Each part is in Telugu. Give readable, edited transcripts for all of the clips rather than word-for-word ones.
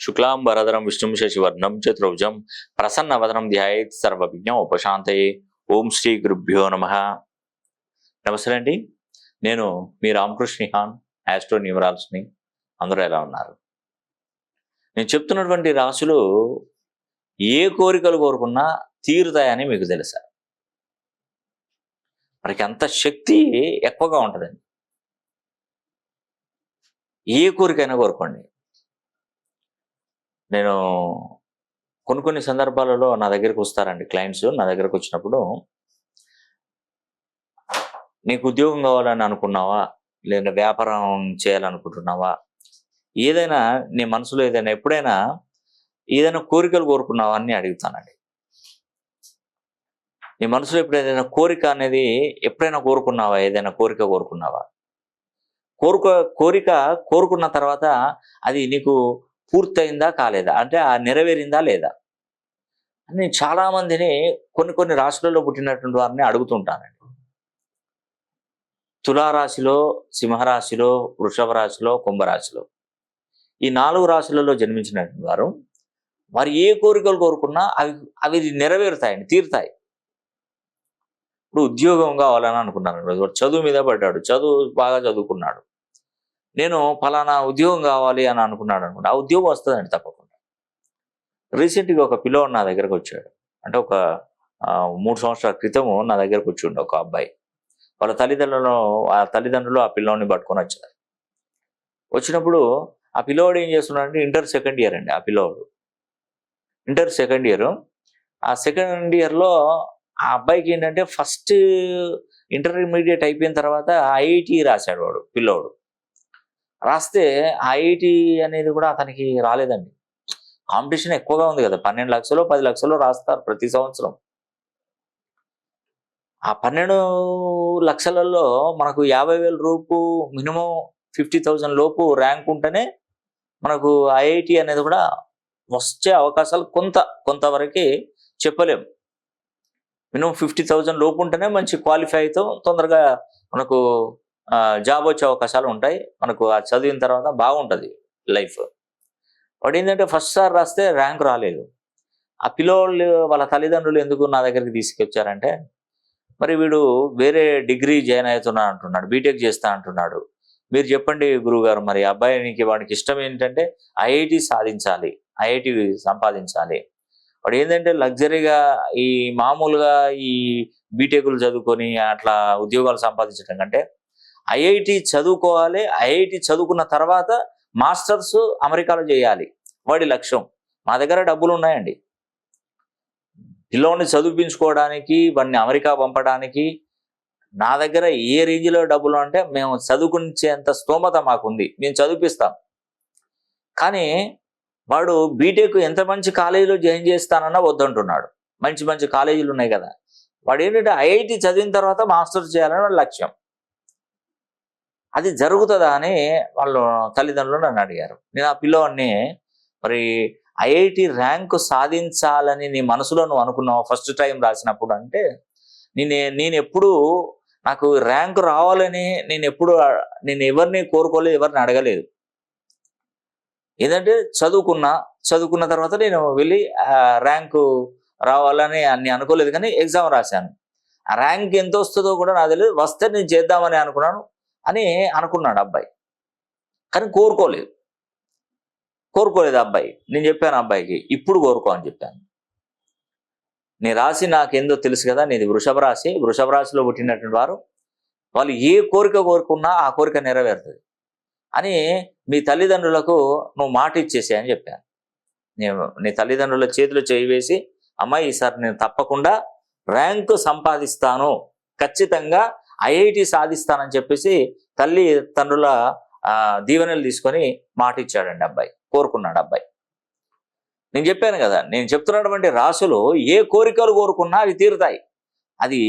శుక్లాంబరధరం విష్ణుం శశివర్ణం చతుర్భుజం ప్రసన్నవదనం ధ్యాయేత్ సర్వవిఘ్నం ఉపశాంతయే. ఓం శ్రీ గురుభ్యో నమః. నమస్తే అండి, నేను మీ రామకృష్ణ నిహాన్, ఆస్ట్రో న్యూమరాలజీని. అందరూ ఎలా ఉన్నారు? నేను చెప్తున్నటువంటి రాశులు ఏ కోరికలు కోరుకున్నా తీరుతాయని మీకు తెలుసా? మనకి అంత శక్తి ఎక్కువగా ఉంటుందండి. ఏ కోరికైనా కోరుకోండి. నేను కొన్ని సందర్భాలలో నా దగ్గరికి వస్తారండి క్లయింట్స్. నా దగ్గరకు వచ్చినప్పుడు, నీకు ఉద్యోగం కావాలని అనుకున్నావా, లేదా వ్యాపారం చేయాలనుకుంటున్నావా, ఏదైనా నీ మనసులో ఎప్పుడైనా ఏదైనా కోరికలు కోరుకున్నావా అని అడుగుతానండి. నీ మనసులో ఇప్పుడు ఏదైనా కోరిక అనేది ఎప్పుడైనా కోరుకున్నావా? ఏదైనా కోరిక కోరుకున్నావా? కోరిక కోరుకున్న తర్వాత అది నీకు పూర్తయిందా కాలేదా, అంటే ఆ నెరవేరిందా లేదా అని చాలా మందిని కొన్ని రాశులలో పుట్టినటువంటి వారిని అడుగుతుంటానండి. తులారాశిలో, సింహరాశిలో, వృషభ రాశిలో, కుంభరాశిలో, ఈ 4 రాశులలో జన్మించినటువంటి వారు ఏ కోరికలు కోరుకున్నా అవి నెరవేరుతాయండి, తీరుతాయి. ఇప్పుడు ఉద్యోగం కావాలని అనుకున్నాను, చదువు మీద పడ్డాడు, బాగా చదువుకున్నాడు. నేను ఫలానా ఉద్యోగం కావాలి అని అనుకున్నాడు అనుకుంటా, ఆ ఉద్యోగం వస్తుందండి తప్పకుండా. రీసెంట్గా ఒక పిల్లోడు నా దగ్గరకు వచ్చాడు. అంటే ఒక 3 సంవత్సరాల క్రితము నా దగ్గరకు వచ్చి ఉండే ఒక అబ్బాయి. వాళ్ళ తల్లిదండ్రులు ఆ పిల్లోడిని పట్టుకొని వచ్చారు. వచ్చినప్పుడు ఆ పిల్లోడు ఏం చేస్తున్నాడంటే ఇంటర్ సెకండ్ ఇయర్ అండి. ఆ పిల్లోడు ఇంటర్ సెకండ్ ఇయర్. ఆ సెకండ్ ఇయర్లో ఆ అబ్బాయికి ఏంటంటే ఫస్ట్ ఇంటర్మీడియట్ అయిపోయిన తర్వాత ఐఐటి రాశాడు పిల్లోడు. రాస్తే ఐఐటి అనేది కూడా అతనికి రాలేదండి. కాంపిటీషన్ ఎక్కువగా ఉంది కదా, 12 లక్షలు 10 లక్షలు రాస్తారు ప్రతి సంవత్సరం. ఆ 12 లక్షలలో మనకు 50,000 రూపు, మినిమం 50,000 లోపు ర్యాంక్ ఉంటేనే మనకు ఐఐటి అనేది కూడా వచ్చే అవకాశాలు కొంతవరకు చెప్పలేము. మినిమం 50,000 లోపు ఉంటేనే మంచి క్వాలిఫై అయితే తొందరగా మనకు జాబ్ వచ్చే అవకాశాలు ఉంటాయి. మనకు ఆ చదివిన తర్వాత బాగుంటుంది లైఫ్. వాడు ఏంటంటే ఫస్ట్ సార్ రాస్తే ర్యాంక్ రాలేదు. ఆ పిల్లోళ్ళు వాళ్ళ తల్లిదండ్రులు ఎందుకు నా దగ్గరికి తీసుకొచ్చారంటే, మరి వీడు వేరే డిగ్రీ జాయిన్ అవుతున్నా అంటున్నాడు, బీటెక్ చేస్తా అంటున్నాడు. మీరు చెప్పండి గురువుగారు, మరి వాడికి ఇష్టం ఏంటంటే ఐఐటి సాధించాలి, ఐఐటి సంపాదించాలి. వాడు ఏంటంటే లగ్జరీగా ఈ మామూలుగా ఈ బీటెక్లు చదువుకొని అట్లా ఉద్యోగాలు సంపాదించడం కంటే ఐఐటి చదువుకోవాలి. ఐఐటి చదువుకున్న తర్వాత మాస్టర్స్ అమెరికాలో చేయాలి వాడి లక్ష్యం. మా దగ్గర డబ్బులు ఉన్నాయండి, పిల్లోని చదివించుకోవడానికి, వాడిని అమెరికా పంపడానికి నా దగ్గర ఏ రేంజ్లో డబ్బులు అంటే మేము చదువుకునేంత స్తోమత మాకుంది, మేము చదివిస్తాం. కానీ వాడు బీటెక్ ఎంత మంచి కాలేజీలో జాయిన్ చేస్తానన్నా వద్దంటున్నాడు. మంచి కాలేజీలు ఉన్నాయి కదా. వాడు ఏంటంటే ఐఐటి చదివిన తర్వాత మాస్టర్స్ చేయాలని వాడి లక్ష్యం. అది జరుగుతుందా అని వాళ్ళు తల్లిదండ్రులు నన్ను అడిగారు. నేను ఆ పిల్లోడిని, మరి ఐఐటి ర్యాంకు సాధించాలని నీ మనసులో నువ్వు అనుకున్నావు ఫస్ట్ టైం రాసినప్పుడు అంటే, నేను ఎప్పుడు నాకు ర్యాంకు రావాలని నేను ఎవరిని కోరుకోలేదు, ఎవరిని అడగలేదు. ఏంటంటే చదువుకున్న తర్వాత నేను వెళ్ళి ర్యాంకు రావాలని అన్ని అనుకోలేదు, కానీ ఎగ్జామ్ రాశాను. ఆ ర్యాంక్ ఎంత వస్తుందో కూడా నాకు తెలియదు, వస్తే నేను చేద్దామని అని అనుకున్నాడు అబ్బాయి. కానీ కోరుకోలేదు అబ్బాయి. నేను చెప్పాను అబ్బాయికి, ఇప్పుడు కోరుకో అని చెప్పాను. నీ రాశి నాకేందో తెలుసు కదా, నీది వృషభ రాశి. వృషభ రాశిలో పుట్టినటువంటి వాళ్ళు ఏ కోరిక కోరుకున్నా ఆ కోరిక నెరవేరుతుంది అని మీ తల్లిదండ్రులకు నువ్వు మాట ఇచ్చేసే అని చెప్పాను. నీ తల్లిదండ్రుల చేతిలో చేయి వేసి, అమ్మాయి ఈసారి నేను తప్పకుండా ర్యాంకు సంపాదిస్తాను, ఖచ్చితంగా ఐఐటి సాధిస్తానని చెప్పేసి తల్లిదండ్రుల దీవెనలు తీసుకొని మాట ఇచ్చాడండి అబ్బాయి, కోరుకున్నాడు అబ్బాయి. నేను చెప్పాను కదా, నేను చెప్తున్నటువంటి రాశులు ఏ కోరికలు కోరుకున్నా అవి తీరుతాయి. అది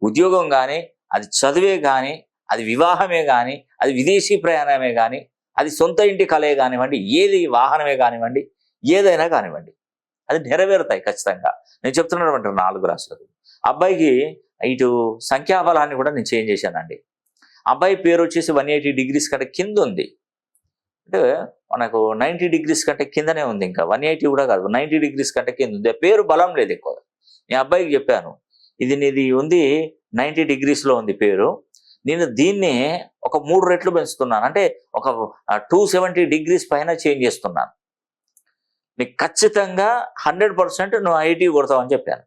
ఉద్యోగం కానీ, అది చదువే కానీ, అది వివాహమే కానీ, అది విదేశీ ప్రయాణమే కానీ, అది సొంత ఇంటి కలే కానివ్వండి, ఏది వాహనమే కానివ్వండి, ఏదైనా కానివ్వండి, అది నెరవేరుతాయి ఖచ్చితంగా. నేను చెప్తున్నటువంటి 4 రాశులకు. అబ్బాయికి ఇటు సంఖ్యాబలాన్ని కూడా నేను చేంజ్ చేశానండి. అబ్బాయి పేరు వచ్చేసి 180 డిగ్రీస్ కంటే కింద ఉంది. అంటే మనకు 90 డిగ్రీస్ కంటే కిందనే ఉంది, ఇంకా 180 కూడా కాదు, 90 డిగ్రీస్ కంటే కింద ఉంది. పేరు బలం లేదు ఎక్కువ. నేను అబ్బాయికి చెప్పాను, ఇది నీది ఉంది 90 డిగ్రీస్లో ఉంది పేరు, నేను దీన్ని ఒక 3 రెట్లు పెంచుతున్నాను, అంటే ఒక 270 డిగ్రీస్ పైన చేంజ్ చేస్తున్నాను, నీకు ఖచ్చితంగా 100% నువ్వు ఐఐటీ కొడతావు అని చెప్పాను.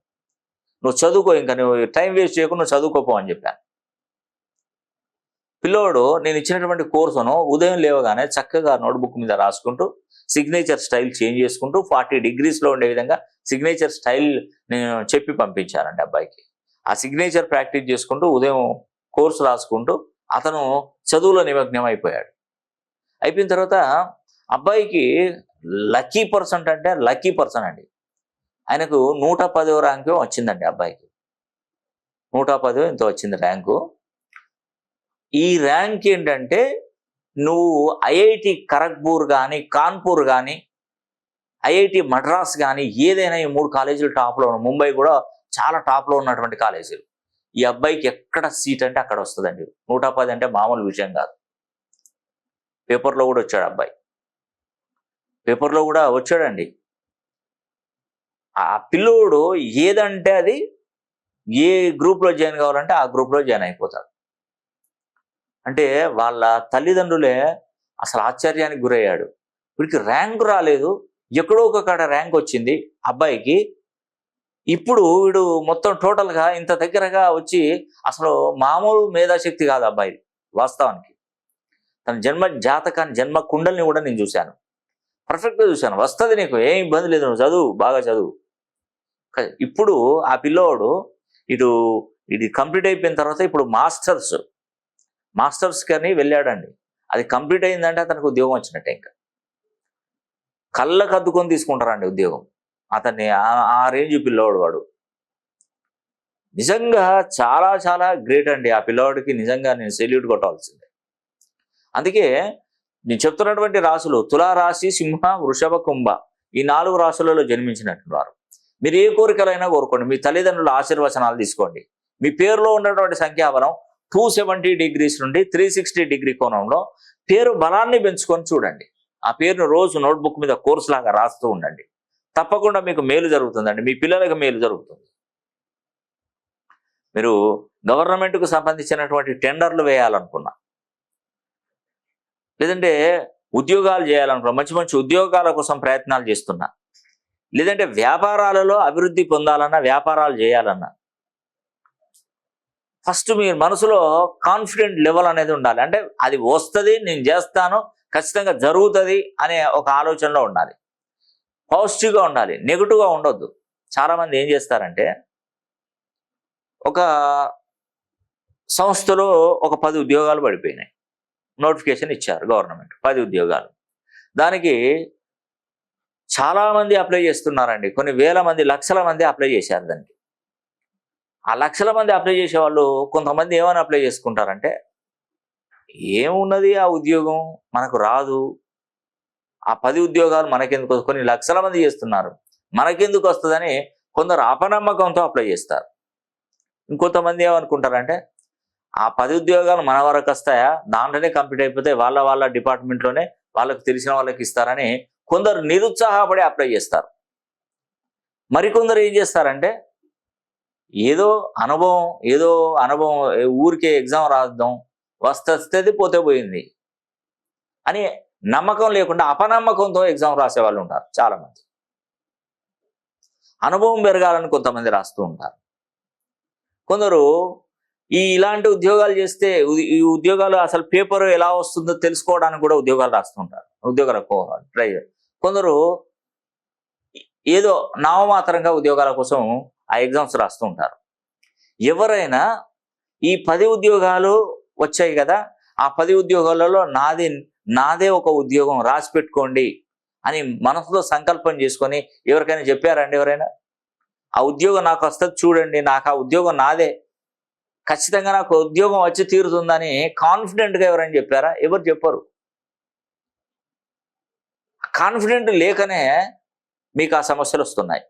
నువ్వు చదువుకో, ఇంకా నువ్వు టైం వేస్ట్ చేయకుండా నువ్వు చదువుకోపో అని చెప్పాను. పిల్లోడు నేను ఇచ్చినటువంటి కోర్సును ఉదయం లేవగానే చక్కగా నోట్బుక్ మీద రాసుకుంటూ సిగ్నేచర్ స్టైల్ చేంజ్ చేసుకుంటూ 40 డిగ్రీస్లో ఉండే విధంగా సిగ్నేచర్ స్టైల్ నేను చెప్పి పంపించానండి అబ్బాయికి. ఆ సిగ్నేచర్ ప్రాక్టీస్ చేసుకుంటూ ఉదయం కోర్సు రాసుకుంటూ అతను చదువులో నిమగ్నం అయిపోయాడు. అయిపోయిన తర్వాత అబ్బాయికి లక్కీ పర్సన్ అంటే లక్కీ పర్సన్ అండి. ఆయనకు 110వ ర్యాంకు వచ్చిందండి అబ్బాయికి. 110 ఎంతో వచ్చింది ర్యాంకు. ఈ ర్యాంక్ ఏంటంటే నువ్వు ఐఐటి ఖరగ్పూర్ కానీ, కాన్పూర్ కానీ, ఐఐటి మద్రాస్ కానీ ఏదైనా ఈ 3 కాలేజీలు టాప్లో ఉన్నాయి. ముంబై కూడా చాలా టాప్లో ఉన్నటువంటి కాలేజీలు. ఈ అబ్బాయికి ఎక్కడ సీట్ అంటే అక్కడ వస్తుందండి. 110 అంటే మామూలు విషయం కాదు. పేపర్లో కూడా వచ్చాడు అబ్బాయి, పేపర్లో కూడా వచ్చాడండి. ఆ పిల్లోడు ఏదంటే అది, ఏ గ్రూప్లో జాయిన్ కావాలంటే ఆ గ్రూప్లో జాయిన్ అయిపోతాడు. అంటే వాళ్ళ తల్లిదండ్రులే అసలు ఆశ్చర్యానికి గురయ్యాడు. వీడికి ర్యాంక్ రాలేదు, ఎక్కడో ఒక కాడ ర్యాంక్ వచ్చింది అబ్బాయికి. ఇప్పుడు వీడు మొత్తం టోటల్గా ఇంత దగ్గరగా వచ్చి, అసలు మామూలు మేధాశక్తి కాదు అబ్బాయి వాస్తవానికి. తన జన్మ జాతకాన్ని, జన్మ కుండల్ని కూడా నేను చూశాను, పర్ఫెక్ట్గా చూశాను. వస్తుంది, నీకు ఏం ఇబ్బంది లేదు, నువ్వు చదువు, బాగా చదువు. ఇప్పుడు ఆ పిల్లోడు ఇది కంప్లీట్ అయిపోయిన తర్వాత ఇప్పుడు మాస్టర్స్ కానీ వెళ్ళాడండి. అది కంప్లీట్ అయిందంటే అతనికి ఉద్యోగం వచ్చినట్టే. ఇంకా కళ్ళకు అద్దుకొని తీసుకుంటారండి ఉద్యోగం అతన్ని. ఆ రేంజ్ పిల్లోడు వాడు. నిజంగా చాలా చాలా గ్రేట్ అండి. ఆ పిల్లోడికి నిజంగా నేను సెల్యూట్ కొట్టాల్సిందే. అందుకే నేను చెప్తున్నటువంటి రాశులు తులా రాశి, సింహ, వృషభ, కుంభ, ఈ 4 రాశులలో జన్మించినటువంటి వారు మీరు ఏ కోరికలైనా కోరుకోండి, మీ తల్లిదండ్రుల ఆశీర్వచనాలు తీసుకోండి. మీ పేరులో ఉన్నటువంటి సంఖ్యాబలం 270 డిగ్రీస్ నుండి 360 డిగ్రీ కోణంలో పేరు బలాన్ని పెంచుకొని చూడండి. ఆ పేరును రోజు నోట్బుక్ మీద కోర్సు లాగా రాస్తూ ఉండండి. తప్పకుండా మీకు మేలు జరుగుతుందండి, మీ పిల్లలకు మేలు జరుగుతుంది. మీరు గవర్నమెంట్కు సంబంధించినటువంటి టెండర్లు వేయాలనుకున్నా, లేదంటే ఉద్యోగాలు చేయాలనుకున్నా, మంచి మంచి ఉద్యోగాల కోసం ప్రయత్నాలు చేస్తున్నా, లేదంటే వ్యాపారాలలో అభివృద్ధి పొందాలన్నా, వ్యాపారాలు చేయాలన్నా, ఫస్ట్ మీ మనసులో కాన్ఫిడెంట్ లెవెల్ అనేది ఉండాలి. అంటే అది వస్తుంది, నేను చేస్తాను, ఖచ్చితంగా జరుగుతుంది అనే ఒక ఆలోచనలో ఉండాలి. పాజిటివ్గా ఉండాలి, నెగిటివ్గా ఉండొద్దు. చాలామంది ఏం చేస్తారంటే, ఒక సంస్థలో ఒక 10 ఉద్యోగాలు పడిపోయినాయి, నోటిఫికేషన్ ఇచ్చారు గవర్నమెంట్ 10 ఉద్యోగాలు. దానికి చాలామంది అప్లై చేస్తున్నారండి. కొన్ని వేల మంది, లక్షల మంది అప్లై చేశారు దానికి. ఆ లక్షల మంది అప్లై చేసే వాళ్ళు కొంతమంది ఏమని అప్లై చేసుకుంటారంటే, ఏమున్నది ఆ ఉద్యోగం మనకు రాదు, ఆ 10 ఉద్యోగాలు మనకెందుకు, కొన్ని లక్షల మంది చేస్తున్నారు, మనకెందుకు వస్తుందని కొందరు అపనమ్మకంతో అప్లై చేస్తారు. ఇంకొంతమంది ఏమనుకుంటారంటే, ఆ 10 ఉద్యోగాలు మన వరకు వస్తాయా, దాంట్లోనే కంప్లీట్ అయిపోతాయి, వాళ్ళ డిపార్ట్మెంట్లోనే వాళ్ళకి తెలిసిన వాళ్ళకి ఇస్తారని కొందరు నిరుత్సాహపడి అప్లై చేస్తారు. మరికొందరు ఏం చేస్తారంటే, ఏదో అనుభవం ఊరికే ఎగ్జామ్ రాద్దాం, వస్తుంది పోతే పోయింది అని నమ్మకం లేకుండా అపనమ్మకంతో ఎగ్జామ్ రాసే వాళ్ళు ఉంటారు చాలామంది. అనుభవం పెరగాలని కొంతమంది రాస్తూ ఉంటారు. కొందరు ఇలాంటి ఉద్యోగాలు చేస్తే, ఈ ఉద్యోగాలు అసలు పేపర్ ఎలా వస్తుందో తెలుసుకోవడానికి కూడా ఉద్యోగాలు రాస్తుంటారు, ఉద్యోగాలకు ట్రై. కొందరు ఏదో నామమాత్రంగా ఉద్యోగాల కోసం ఆ ఎగ్జామ్స్ రాస్తూ ఉంటారు. ఎవరైనా ఈ 10 ఉద్యోగాలు వచ్చాయి కదా, ఆ 10 ఉద్యోగాలలో నాదే ఒక ఉద్యోగం రాసి పెట్టుకోండి అని మనసులో సంకల్పం చేసుకొని ఎవరికైనా చెప్పారండి? ఎవరైనా ఆ ఉద్యోగం నాకు వస్తుంది చూడండి, నాకు ఆ ఉద్యోగం నాదే, ఖచ్చితంగా నాకు ఉద్యోగం వచ్చి తీరుతుందని కాన్ఫిడెంట్గా ఎవరైనా చెప్పారా? ఎవరు చెప్పరు. కాన్ఫిడెంట్ లేకనే మీకు ఆ సమస్యలు వస్తున్నాయి.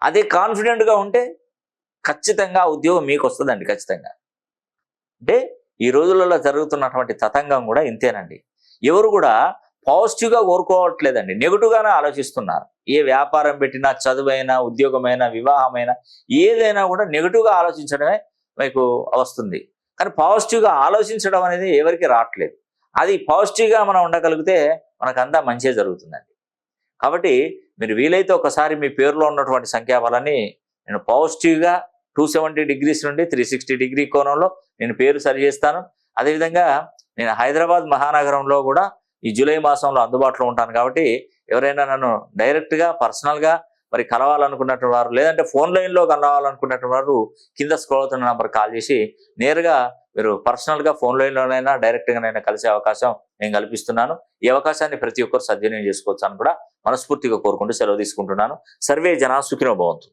అదే కాన్ఫిడెంట్గా ఉంటే ఖచ్చితంగా ఉద్యోగం మీకు వస్తుందండి, ఖచ్చితంగా. అంటే ఈ రోజులలో జరుగుతున్నటువంటి తతంగం కూడా ఇంతేనండి. ఎవరు కూడా పాజిటివ్గా కోరుకోవట్లేదండి, నెగిటివ్గానే ఆలోచిస్తున్నారు. ఏ వ్యాపారం పెట్టినా, చదువైనా, ఉద్యోగమైనా, వివాహమైనా ఏదైనా కూడా నెగిటివ్గా ఆలోచించడమే మీకు వస్తుంది. కానీ పాజిటివ్గా ఆలోచించడం అనేది ఎవరికి రావట్లేదు. అది పాజిటివ్గా మనం ఉండగలిగితే మనకంతా మంచిగా జరుగుతుందండి. కాబట్టి మీరు వీలైతే ఒకసారి మీ పేరులో ఉన్నటువంటి సంఖ్యాబలాన్ని నేను పాజిటివ్గా 270 degrees నుండి 360 degree కోణంలో నేను పేరు సరి చేస్తాను. అదేవిధంగా నేను హైదరాబాద్ మహానగరంలో కూడా ఈ జూలై మాసంలో అందుబాటులో ఉంటాను. కాబట్టి ఎవరైనా నన్ను డైరెక్ట్గా పర్సనల్గా మరి కలవాలనుకున్నటువంటి వారు, లేదంటే ఫోన్ లైన్లో కలవాలనుకున్నటువంటి వారు కింద స్క్రోల్ అవుతున్న నంబర్ కాల్ చేసి నేరుగా మీరు పర్సనల్గా ఫోన్ లైన్లోనైనా డైరెక్ట్గానైనా కలిసే అవకాశం నేను కల్పిస్తున్నాను. ఈ అవకాశాన్ని ప్రతి ఒక్కరు సద్వినియోగం చేసుకోవచ్చు అని కూడా మనస్ఫూర్తిగా కోరుకుంటూ సెలవు తీసుకుంటున్నాను. సర్వే జనా సుఖినో భవంతు.